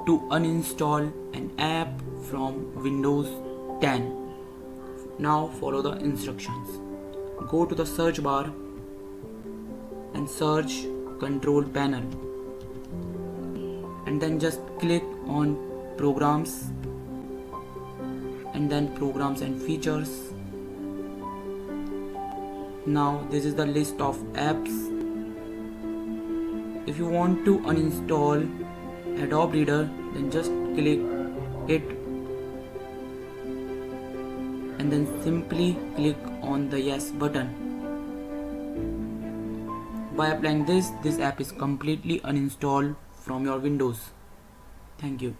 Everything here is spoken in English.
to uninstall an app from Windows 10. Now follow the instructions. Go to the search bar and search control panel, and then just click on programs and then programs and features. Now this is the list of apps. If you want to uninstall Adobe Reader, then just click it and then simply click on the yes button. By applying this app is completely uninstalled from your Windows. Thank you.